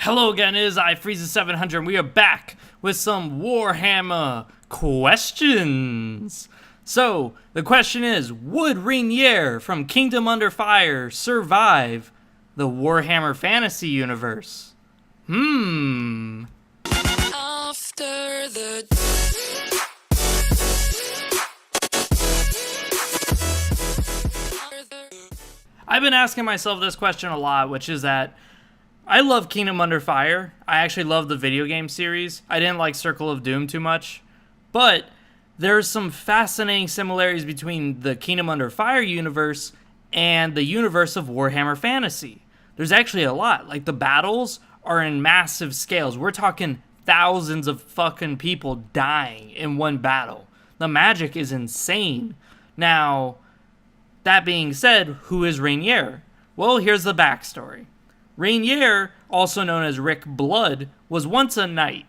Hello again, it is I, Frieza700, and we are back with some Warhammer questions. So, the question is, would Rainier from Kingdom Under Fire survive the Warhammer Fantasy universe? After the... I've been asking myself this question a lot, which is that I love Kingdom Under Fire. I actually love the video game series. I didn't like Circle of Doom too much. But there's some fascinating similarities between the Kingdom Under Fire universe and the universe of Warhammer Fantasy. There's actually a lot. Like, the battles are in massive scales. We're talking thousands of fucking people dying in one battle. The magic is insane. Now, that being said, who is Rainier? Well, here's the backstory. Rainier, also known as Rick Blood, was once a knight.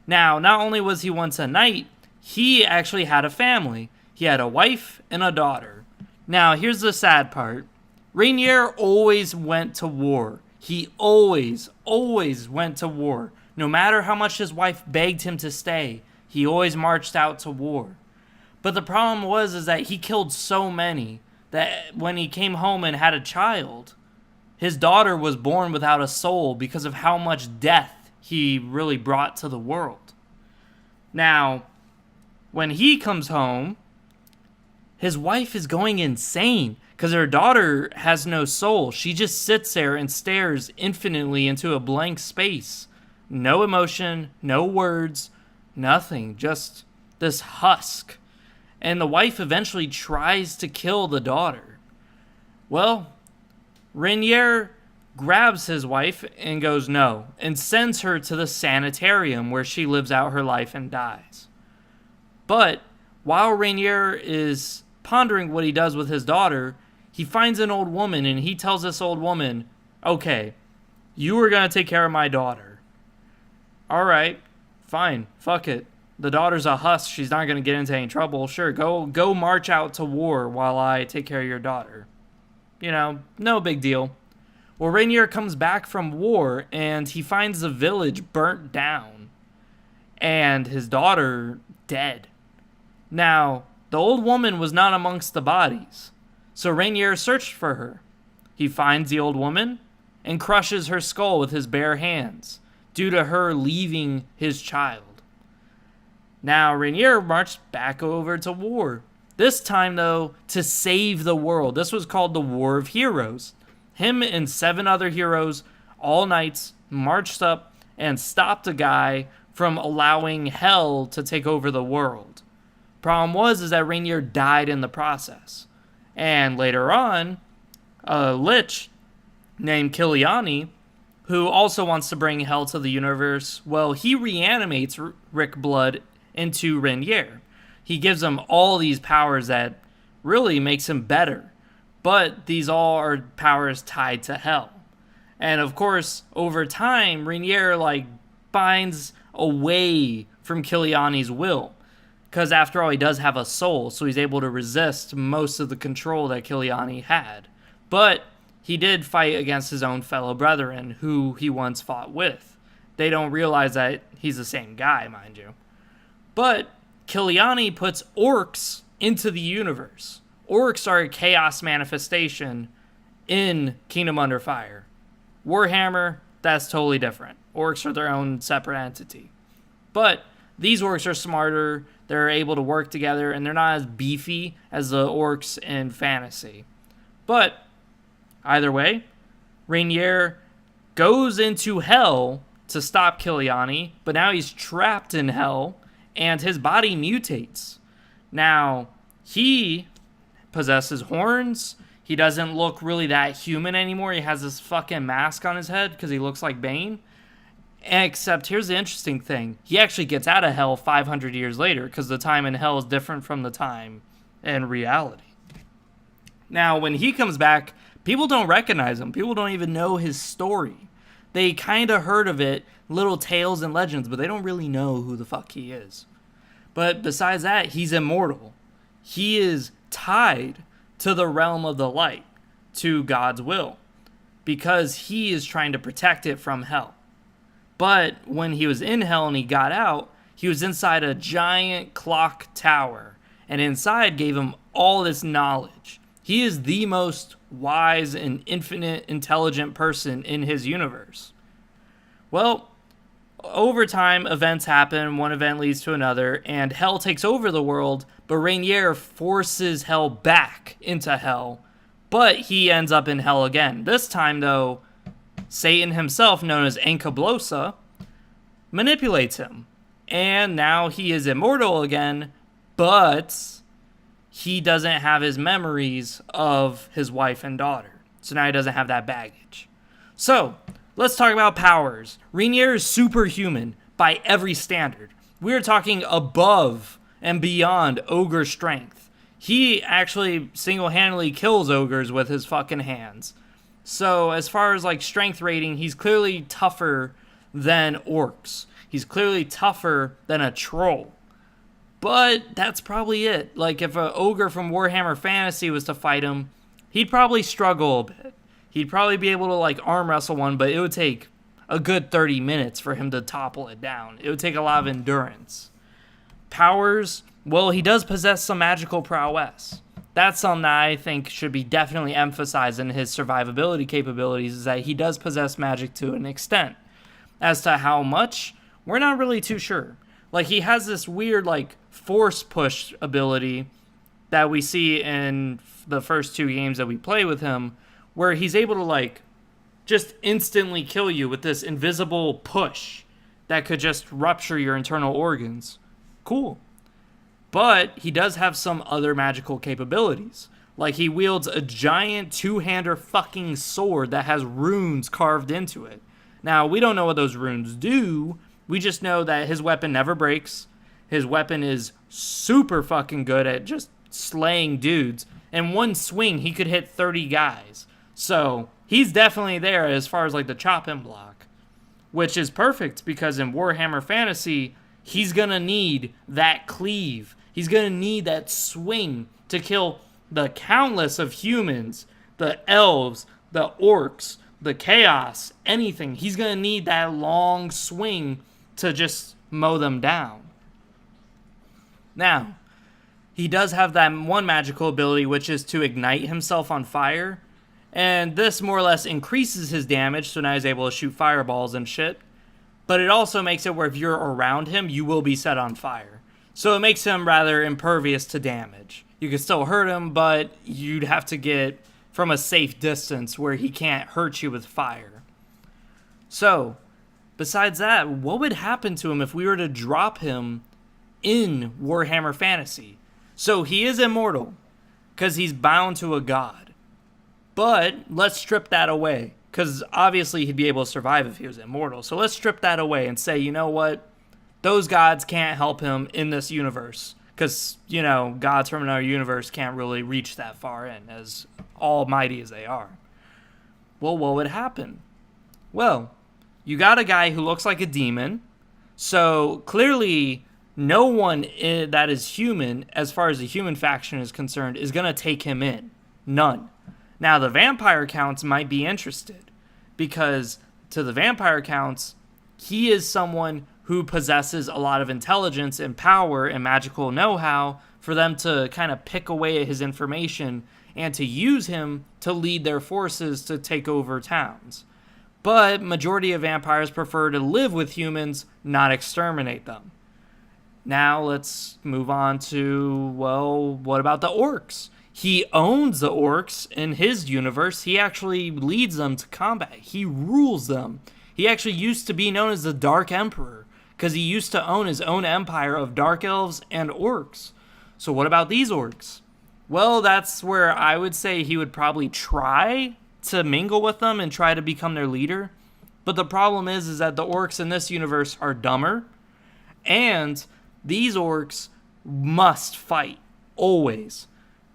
Now, not only was he once a knight, he actually had a family. He had a wife and a daughter. Now, here's the sad part. Rainier always went to war. He always went to war. No matter how much his wife begged him to stay, he always marched out to war. But the problem was that he killed so many that when he came home and had a child, his daughter was born without a soul because of how much death he really brought to the world. Now, when he comes home, his wife is going insane because her daughter has no soul. She just sits there and stares infinitely into a blank space. No emotion, no words, nothing, just this husk. And the wife eventually tries to kill the daughter. Well, Regnier grabs his wife and goes no, and sends her to the sanitarium where she lives out her life and dies. But while Rainier is pondering what he does with his daughter, he finds an old woman and he tells this old woman, okay, you are going to take care of my daughter. Alright, fine, fuck it. The daughter's a husk, she's not going to get into any trouble. Sure, go march out to war while I take care of your daughter. You know, no big deal. Well, Rainier comes back from war and he finds the village burnt down and his daughter dead. Now, the old woman was not amongst the bodies, so Rainier searched for her. He finds the old woman and crushes her skull with his bare hands due to her leaving his child. Now, Rainier marched back over to war. This time, though, to save the world. This was called the War of Heroes. Him and 7 other heroes, all knights, marched up and stopped a guy from allowing hell to take over the world. Problem was that Rainier died in the process. And later on, a lich named Kiliani, who also wants to bring hell to the universe, well, he reanimates Rick Blood into Rainier. He gives him all these powers that really makes him better. But these all are powers tied to hell. And of course, over time, Rainier binds away from Kiliani's will. Because after all, he does have a soul, so he's able to resist most of the control that Kiliani had. But he did fight against his own fellow brethren, who he once fought with. They don't realize that he's the same guy, mind you. But Kiliani puts orcs into the universe. Orcs are a chaos manifestation in Kingdom Under Fire. Warhammer, that's totally different. Orcs are their own separate entity. But these orcs are smarter, they're able to work together, and they're not as beefy as the orcs in fantasy. But either way, Rainier goes into hell to stop Kiliani, but now he's trapped in hell, and his body mutates. Now, he possesses horns. He doesn't look really that human anymore. He has this fucking mask on his head because he looks like Bane. Except, here's the interesting thing. He actually gets out of hell 500 years later because the time in hell is different from the time in reality. Now, when he comes back, people don't recognize him. People don't even know his story. They kind of heard of it, little tales and legends, but they don't really know who the fuck he is. But besides that, he's immortal. He is tied to the realm of the light, to God's will, because he is trying to protect it from hell. But when he was in hell and he got out, he was inside a giant clock tower. And inside gave him all this knowledge. He is the most wise and infinite intelligent person in his universe. Well, over time, events happen. One event leads to another, and hell takes over the world, but Rainier forces hell back into hell. But he ends up in hell again. This time, though, Satan himself, known as Enkablosa, manipulates him. And now he is immortal again, but he doesn't have his memories of his wife and daughter. So now he doesn't have that baggage. So, let's talk about powers. Rainier is superhuman by every standard. We're talking above and beyond ogre strength. He actually single-handedly kills ogres with his fucking hands. So as far as like strength rating, he's clearly tougher than orcs. He's clearly tougher than a troll. But that's probably it. Like if an ogre from Warhammer Fantasy was to fight him, he'd probably struggle a bit. He'd probably be able to like arm wrestle one, but it would take a good 30 minutes for him to topple it down. It would take a lot of endurance. Powers, well, he does possess some magical prowess. That's something that I think should be definitely emphasized in his survivability capabilities, is that he does possess magic to an extent. As to how much, we're not really too sure. Like, he has this weird, like, force push ability that we see in the first 2 games that we play with him, where he's able to, like, just instantly kill you with this invisible push that could just rupture your internal organs. Cool. But he does have some other magical capabilities. Like, he wields a giant 2-hander fucking sword that has runes carved into it. Now, we don't know what those runes do. We just know that his weapon never breaks. His weapon is super fucking good at just slaying dudes. In one swing, he could hit 30 guys. So, he's definitely there as far as, like, the chopping block. Which is perfect, because in Warhammer Fantasy, he's gonna need that cleave. He's gonna need that swing to kill the countless of humans, the elves, the orcs, the chaos, anything. He's gonna need that long swing to just mow them down. Now, he does have that one magical ability, which is to ignite himself on fire. And this more or less increases his damage, so now he's able to shoot fireballs and shit. But it also makes it where if you're around him, you will be set on fire. So it makes him rather impervious to damage. You can still hurt him, but you'd have to get from a safe distance where he can't hurt you with fire. So, besides that, what would happen to him if we were to drop him in Warhammer Fantasy? So he is immortal, because he's bound to a god. But let's strip that away, because obviously he'd be able to survive if he was immortal. So let's strip that away and say, you know what? Those gods can't help him in this universe. Because, you know, gods from another universe can't really reach that far in, as almighty as they are. Well, what would happen? Well, you got a guy who looks like a demon. So clearly, no one that is human, as far as the human faction is concerned, is going to take him in. None. Now, the vampire counts might be interested. Because to the vampire counts, he is someone who possesses a lot of intelligence and power and magical know-how for them to kind of pick away at his information and to use him to lead their forces to take over towns. But majority of vampires prefer to live with humans, not exterminate them. Now let's move on to, well, what about the orcs? He owns the orcs in his universe. He actually leads them to combat. He rules them. He actually used to be known as the Dark Emperor, because he used to own his own empire of dark elves and orcs. So what about these orcs? Well, that's where I would say he would probably try to mingle with them and try to become their leader. But the problem is that the orcs in this universe are dumber, and these orcs must fight, always.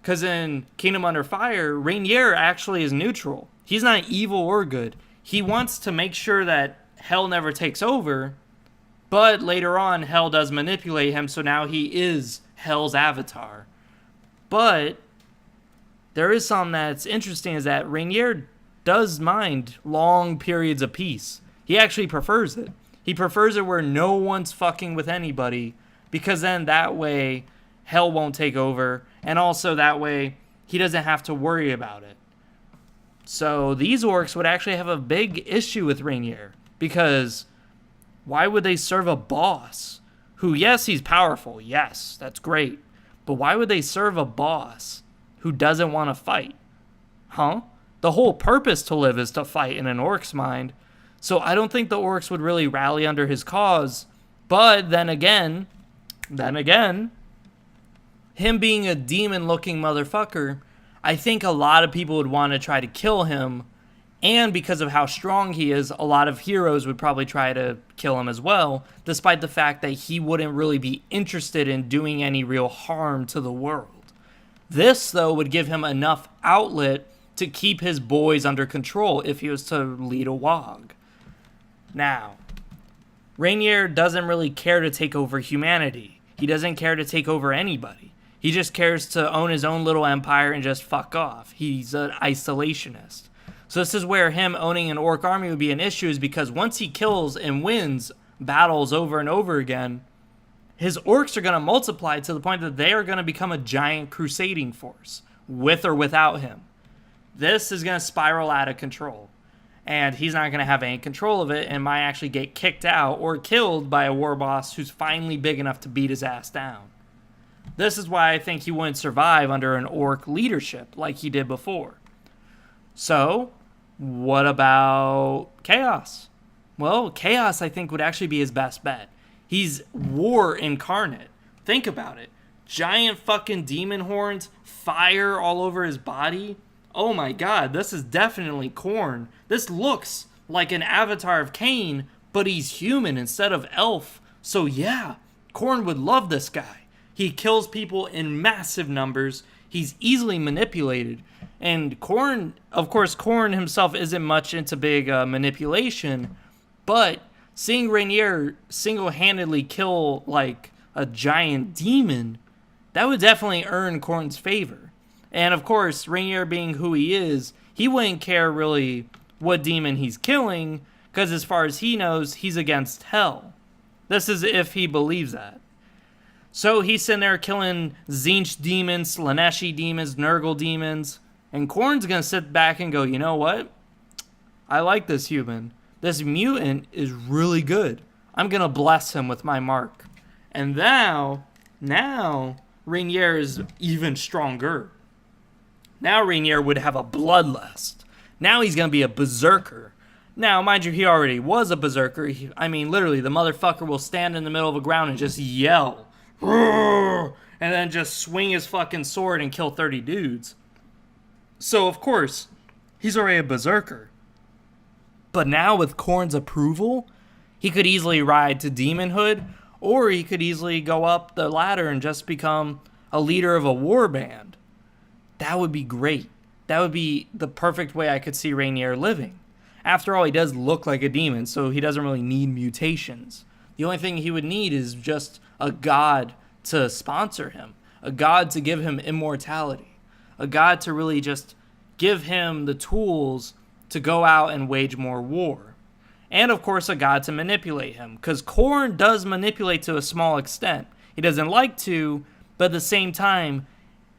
Because in Kingdom Under Fire, Rainier actually is neutral. He's not evil or good. He wants to make sure that hell never takes over, but later on, hell does manipulate him, so now he is hell's avatar. But there is something that's interesting, is that Rainier does mind long periods of peace. He actually prefers it. He prefers it where no one's fucking with anybody, because then that way hell won't take over, and also that way he doesn't have to worry about it. So these orcs would actually have a big issue with Rainier, because why would they serve a boss who, yes, he's powerful, yes, that's great, but why would they serve a boss who doesn't want to fight? Huh? The whole purpose to live is to fight in an orc's mind. So I don't think the orcs would really rally under his cause. But then again, him being a demon-looking motherfucker, I think a lot of people would want to try to kill him. And because of how strong he is, a lot of heroes would probably try to kill him as well, despite the fact that he wouldn't really be interested in doing any real harm to the world. This, though, would give him enough outlet to keep his boys under control if he was to lead a WOG. Now, Rainier doesn't really care to take over humanity. He doesn't care to take over anybody. He just cares to own his own little empire and just fuck off. He's an isolationist. So this is where him owning an orc army would be an issue, is because once he kills and wins battles over and over again, his orcs are going to multiply to the point that they are going to become a giant crusading force, with or without him. This is going to spiral out of control. And he's not going to have any control of it and might actually get kicked out or killed by a war boss who's finally big enough to beat his ass down. This is why I think he wouldn't survive under an orc leadership like he did before. So, what about Chaos? Well, Chaos, I think, would actually be his best bet. He's war incarnate. Think about it. Giant fucking demon horns, fire all over his body. Oh my god, this is definitely Khorne. This looks like an avatar of Cain, but he's human instead of elf. So yeah, Khorne would love this guy. He kills people in massive numbers. He's easily manipulated. And Khorne, of course, Khorne himself isn't much into big manipulation, but seeing Rainier single-handedly kill like a giant demon, that would definitely earn Khorne's favor. And of course, Rainier being who he is, he wouldn't care really what demon he's killing, because as far as he knows, he's against hell. This is if he believes that. So he's sitting there killing Tzeentch demons, Slaaneshi demons, Nurgle demons, and Khorne's going to sit back and go, you know what? I like this human. This mutant is really good. I'm going to bless him with my mark. And now, Rainier is even stronger. Now Rainier would have a bloodlust. Now he's going to be a berserker. Now, mind you, he already was a berserker. Literally, the motherfucker will stand in the middle of the ground and just yell. And then just swing his fucking sword and kill 30 dudes. So, of course, he's already a berserker. But now, with Khorne's approval, he could easily ride to demonhood, or he could easily go up the ladder and just become a leader of a war band. That would be great. That would be the perfect way I could see Rainier living. After all, he does look like a demon, so he doesn't really need mutations. The only thing he would need is just a god to sponsor him, a god to give him immortality, a god to really just give him the tools to go out and wage more war. And of course, a god to manipulate him, because Khorne does manipulate to a small extent. He doesn't like to, but at the same time,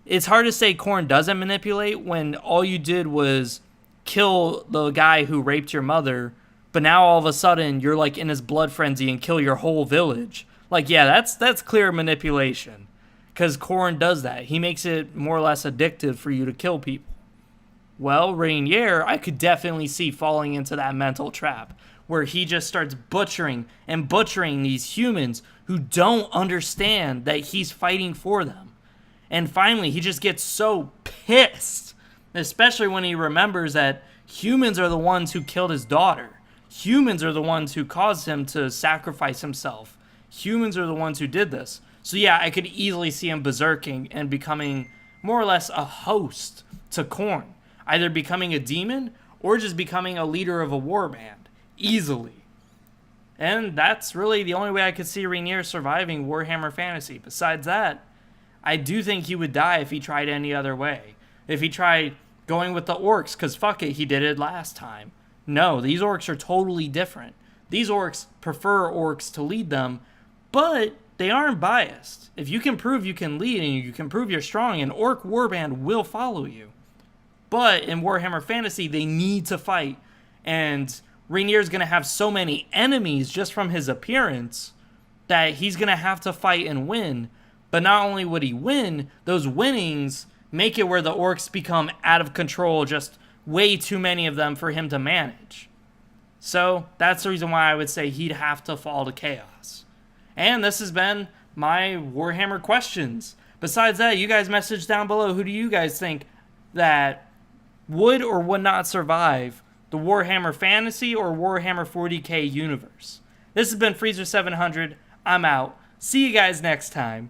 it's hard to say Khorne doesn't manipulate when all you did was kill the guy who raped your mother, but now all of a sudden you're like in his blood frenzy and kill your whole village. Like, yeah, that's clear manipulation, because Khorne does that. He makes it more or less addictive for you to kill people. Well, Rainier, I could definitely see falling into that mental trap, where he just starts butchering these humans who don't understand that he's fighting for them. And finally, he just gets so pissed, especially when he remembers that humans are the ones who killed his daughter. Humans are the ones who caused him to sacrifice himself. Humans are the ones who did this. So yeah, I could easily see him berserking and becoming more or less a host to Khorne. Either becoming a demon or just becoming a leader of a war band. Easily. And that's really the only way I could see Rainier surviving Warhammer Fantasy. Besides that, I do think he would die if he tried any other way. If he tried going with the orcs, because fuck it, he did it last time. No, these orcs are totally different. These orcs prefer orcs to lead them, but they aren't biased. If you can prove you can lead and you can prove you're strong, an orc warband will follow you. But in Warhammer Fantasy, they need to fight. And Rainier's going to have so many enemies just from his appearance that he's going to have to fight and win. But not only would he win, those winnings make it where the orcs become out of control, just way too many of them for him to manage. So that's the reason why I would say he'd have to fall to chaos. And this has been my Warhammer questions. Besides that, you guys message down below, who do you guys think that would or would not survive the Warhammer Fantasy or Warhammer 40k universe? This has been Freezer700. I'm out. See you guys next time.